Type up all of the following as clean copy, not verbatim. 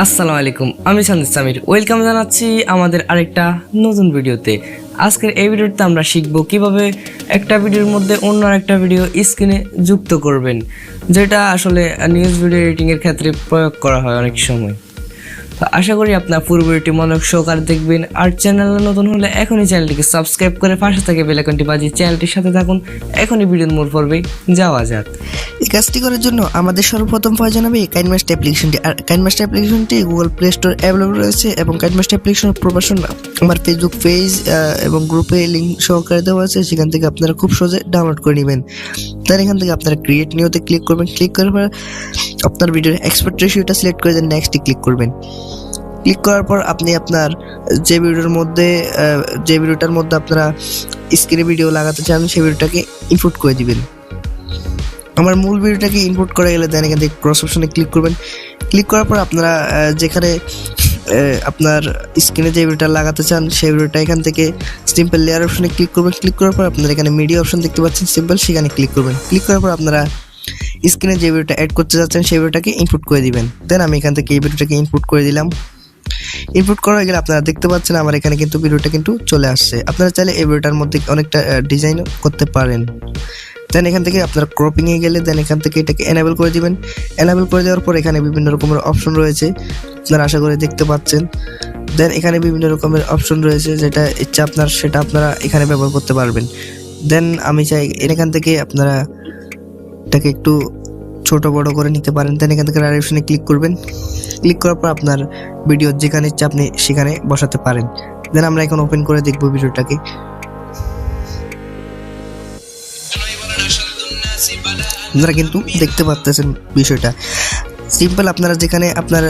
আসসালামু আলাইকুম, আমি সঞ্জিদ সামির। ওয়েলকাম জানাচ্ছি আমাদের আরেকটা নতুন ভিডিওতে। আজকের এই ভিডিওতে আমরা শিখব কিভাবে একটা ভিডিওর মধ্যে অন্য আরেকটা ভিডিও স্ক্রিনে যুক্ত করবেন, যেটা আসলে নিউজ ভিডিও এডিটিংয়ের ক্ষেত্রে প্রয়োগ করা হয় অনেক সময়। তো আশা করি আপনার পুরো ভিডিওটি মনোযোগ সহকারে দেখবেন। আর চ্যানেলে নতুন হলে এখনই চ্যানেলটিকে সাবস্ক্রাইব করে পাশে থেকে বেল আইকনটি বাজিয়ে চ্যানেলটির সাথে থাকুন। এখনই ভিডিওর মূল পর্বে যাওয়া যাক। এই কাজটি করার জন্য আমাদের সর্বপ্রথম প্রয়োজন হবে কাইনমাস্টার অ্যাপ্লিকেশনটি। আর কাইনমাস্টার অ্যাপ্লিকেশনটি গুগল প্লে স্টোর অ্যাভেলেবল রয়েছে এবং কাইনমাস্টার অ্যাপ্লিকেশনের প্রমোশন আমার ফেসবুক পেজ এবং গ্রুপে লিঙ্ক সহকারে দেওয়া আছে, সেখান থেকে আপনারা খুব সহজে ডাউনলোড করে নেবেন। তার এখান থেকে আপনারা ক্রিয়েট নিউতে ক্লিক করবেন। ক্লিক করার পর আপনার ভিডিওর এক্সপোর্ট রেশিওটা সিলেক্ট করে দেন, নেক্সটে ক্লিক করবেন। ক্লিক করার পর আপনি আপনার যে ভিডিওটার মধ্যে আপনারা স্ক্রিনে ভিডিও লাগাতে চান সেই ভিডিওটাকে ইনপুট করে দিবেন। আমার মূল ভিডিওটাকে ইনপুট করা গেলে দেন এখান থেকে ক্রস অপশনে ক্লিক করবেন। ক্লিক করার পর আপনারা যেখানে আপনার স্ক্রিনে যে ভিডিওটা লাগাতে চান সেই ভিডিওটা এখান থেকে সিম্পল লেয়ার অপশনে ক্লিক করবেন। ক্লিক করার পর আপনারা এখানে মিডিয়া অপশন দেখতে পাচ্ছেন সিম্পল, সেখানে ক্লিক করবেন। ক্লিক করার পর আপনারা স্ক্রিনে যে ভিডিওটা অ্যাড করতে যাচ্ছেন সেই ভিডিওটাকে ইনপুট করে দিবেন। দেন আমি এখান থেকে এই ভিডিওটাকে ইনপুট করে দিলাম। ইনপুট করা গেলে আপনারা দেখতে পাচ্ছেন আমার এখানে কিন্তু ভিডিওটা কিন্তু চলে আসছে। আপনারা চাইলে এই ভিডিওটার মধ্যে অনেকটা ডিজাইন করতে পারেন। দেন এখান থেকে আপনার ক্রপিংয়ে গেলে দেন এখান থেকে এটাকে এনেবল করে দিবেন। এনেবল করে দেওয়ার পর এখানে বিভিন্ন রকমের অপশন রয়েছে, আপনারা আশা করে দেখতে পাচ্ছেন। দেন এখানে বিভিন্ন রকমের অপশন রয়েছে, যেটা ইচ্ছা আপনার সেটা আপনারা এখানে ব্যবহার করতে পারবেন। দেন আমি চাই এখান থেকে আপনারা এটাকে একটু ছোট বড় করে নিতে পারেন। দেন এখান থেকে রাইট অপশনে ক্লিক করবেন। ক্লিক করার পর আপনার ভিডিও যেখানে ইচ্ছা আপনি সেখানে বসাতে পারেন। দেন আমরা এখন ওপেন করে দেখব ভিডিওটাকে। আপনারা কিন্তু দেখতে পাচ্ছেন বিষয়টা সিম্পল। আপনারা যেখানে আপনার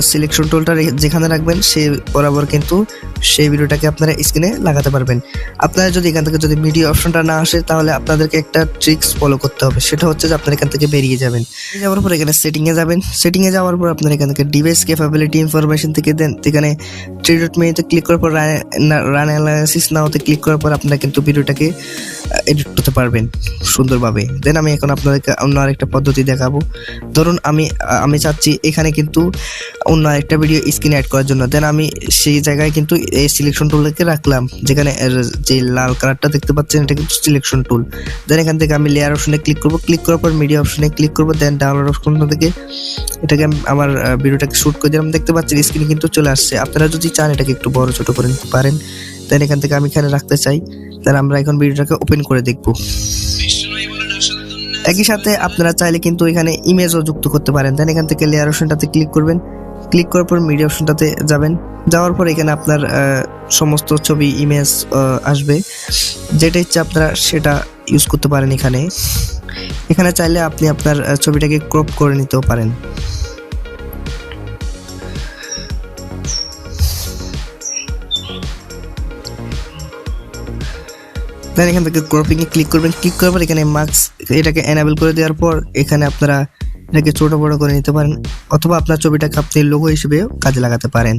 সিলেকশন টুলটা যেখানে রাখবেন সেই বরাবর কিন্তু সেই ভিডিওটাকে আপনারা স্ক্রিনে লাগাতে পারবেন। আপনারা যদি এখান থেকে যদি মিডিয়া অপশনটা না আসে তাহলে আপনাদেরকে একটা ট্রিক্স ফলো করতে হবে, সেটা হচ্ছে যে আপনারা এখান থেকে বেরিয়ে যাবেন। যাওয়ার পর এখানে সেটিংয়ে যাবেন। সেটিংয়ে যাওয়ার পর আপনারা এখান থেকে ডিভাইস ক্যাপাবিলিটি ইনফরমেশন থেকে দেন এখানে 3 ডট মেনুতে ক্লিক করার পর রান অ্যানালাইসিস নাওতে ক্লিক করার পর আপনারা কিন্তু ভিডিওটাকে এডিট করতে পারবেন সুন্দরভাবে। দেন আমি এখন আপনাদেরকে অন্য আরেকটা পদ্ধতি দেখাবো। ধরুন আমি চাচ্ছি এখানে কিন্তু অন্য আরেকটা ভিডিও স্ক্রিনে অ্যাড করার জন্য। দেন আমি সেই জায়গায় কিন্তু এই সিলেকশন টুলটাকে রাখলাম, যেখানে যে লাল কালারটা দেখতে পাচ্ছেন এটা কিন্তু সিলেকশন টুল। দেন এখান থেকে আমি লেয়ার অপশনে ক্লিক করব। ক্লিক করার পর মিডিয়া অপশনে ক্লিক করব। দেন ডাউনলোড অপশন থেকে এটাকে আমার ভিডিওটাকে শ্যুট করে দিলাম। দেখতে পাচ্ছেন স্ক্রিনে কিন্তু চলে আসছে। আপনারা যদি চান এটাকে একটু বড় ছোট করে নিতে পারেন। দেন এখান থেকে আমি এখানে রাখতে চাই। দেন আমরা এখন ভিডিওটাকে ওপেন করে দেখব। একই সাথে আপনারা চাইলে কিন্তু এখানে ইমেজও যুক্ত করতে পারেন। দেন এখান থেকে লেয়ার অপশনটাতে ক্লিক করবেন। ক্লিক করার পর মিডিয়া অপশনটাতে যাবেন। যাওয়ার পর এখানে আপনার সমস্ত ছবি ইমেজ আসবে, যেটা ইচ্ছা আপনারা সেটা ইউজ করতে পারেন। এখানে চাইলে আপনি আপনার ছবিটাকে ক্রপ করে নিতেও পারেন। দেন এখান থেকে ক্রপিংয়ে ক্লিক করবেন। ক্লিক করার পর এখানে মার্কস এটাকে এনেবল করে দেওয়ার পর এখানে আপনারা এটাকে ছোট বড় করে নিতে পারেন, অথবা আপনার ছবিটাকে আপনি লোগো হিসেবে কাজে লাগাতে পারেন।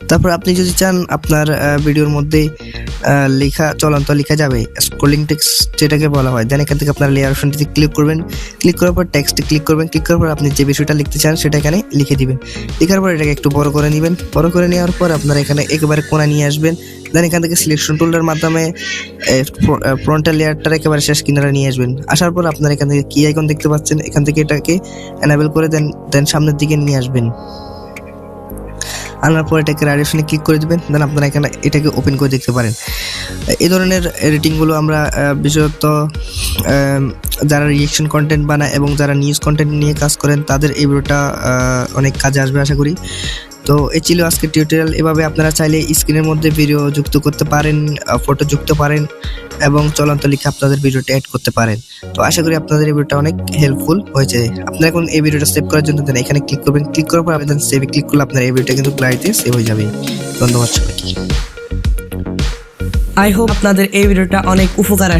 তারপর আপনি যদি চান আপনার ভিডিওর মধ্যে লেখা চলন্ত লেখা যাবে, স্ক্রলিং টেক্সট যেটাকে বলা হয়। দেন এখান থেকে আপনার লেয়ার অপশনটিতে ক্লিক করবেন। ক্লিক করার পর টেক্সটে ক্লিক করবেন। ক্লিক করার পর আপনি যে বিষয়টা লিখতে চান সেটা এখানে লিখে দিবেন। লেখার পর এটাকে একটু বড় করে নেবেন। বড় করে নেওয়ার পর আপনারা এখানে একেবারে কোণা নিয়ে আসবেন। দেন এখান থেকে সিলেকশন টুলটার মাধ্যমে ফ্রন্টের লেয়ারটার একেবারে শেষ কিনারে নিয়ে আসবেন। আসার পর আপনারা এখান থেকে কি আইকন দেখতে পাচ্ছেন, এখান থেকে এটাকে এনেবল করে দেন সামনের দিকে নিয়ে আসবেন। আনার পর এটাকে রাইট অপশনে ক্লিক করে দিবেন। দেন আপনারা এখানে এটাকে ওপেন করে দেখতে পারেন। এই ধরনের এডিটিংগুলো আমরা বিশেষত যারা রিয়েকশন কন্টেন্ট বানায় এবং যারা নিউজ কন্টেন্ট নিয়ে কাজ করেন তাদের এই ভিডিওটা অনেক কাজে আসবে আশা করি। তো এই ছিল আজকের টিউটোরিয়াল। এভাবে আপনারা চাইলে স্ক্রিনের মধ্যে ভিডিও যুক্ত করতে পারেন, ফটো যুক্ত পারেন এবং চলন্ত লিখে আপনাদের ভিডিওটা অ্যাড করতে পারেন। তো আশা করি আপনাদের এই ভিডিওটা অনেক হেল্পফুল হয়েছে। আপনারা এখন এই ভিডিওটা সেভ করার জন্য দেন এখানে ক্লিক করবেন। ক্লিক করার পর আপনি সেভে ক্লিক করলে আপনার এই ভিডিওটা কিন্তু গ্যালারিতে সেভ হয়ে যাবে। ধন্যবাদ সবাইকে। আই হোপ আপনাদের এই ভিডিওটা অনেক উপকার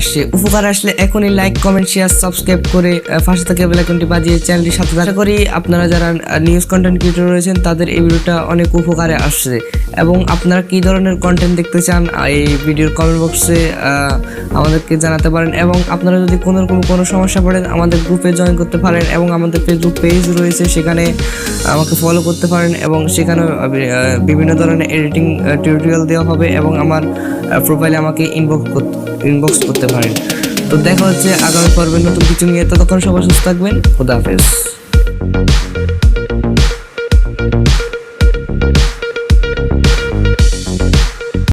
আসলে এখনই লাইক কমেন্ট শেয়ার সাবস্ক্রাইব করে পাশে থাকা বেল আইকনটি বাজিয়ে চ্যানেলটি সাথে আশা করি আপনারা যারা নিউজ কন্টেন্ট ক্রিয়েটর রয়েছেন তাদের এই ভিডিওটা অনেক উপকারে আসছে। এবং আপনারা কী ধরনের কন্টেন্ট দেখতে চান এই ভিডিওর কমেন্ট বক্সে আমাদেরকে জানাতে পারেন। এবং আপনারা যদি কোনো সমস্যা পড়েন আমাদের গ্রুপে জয়েন করতে পারেন এবং আমাদের ফেসবুক পেজ রয়েছে, সেখানে আমাকে ফলো করতে পারেন এবং সেখানে বিভিন্ন ধরনের এডিটিং টিউটোরিয়াল দেওয়া হবে এবং আমার প্রোফাইলে আমাকে ইনবক্স করতে পারেন। তো দেখা হচ্ছে আগামী পর্বে নতুন কিছু নিয়ে। ততক্ষণ সবাই সুস্থ থাকবেন। খোদা হাফেজ।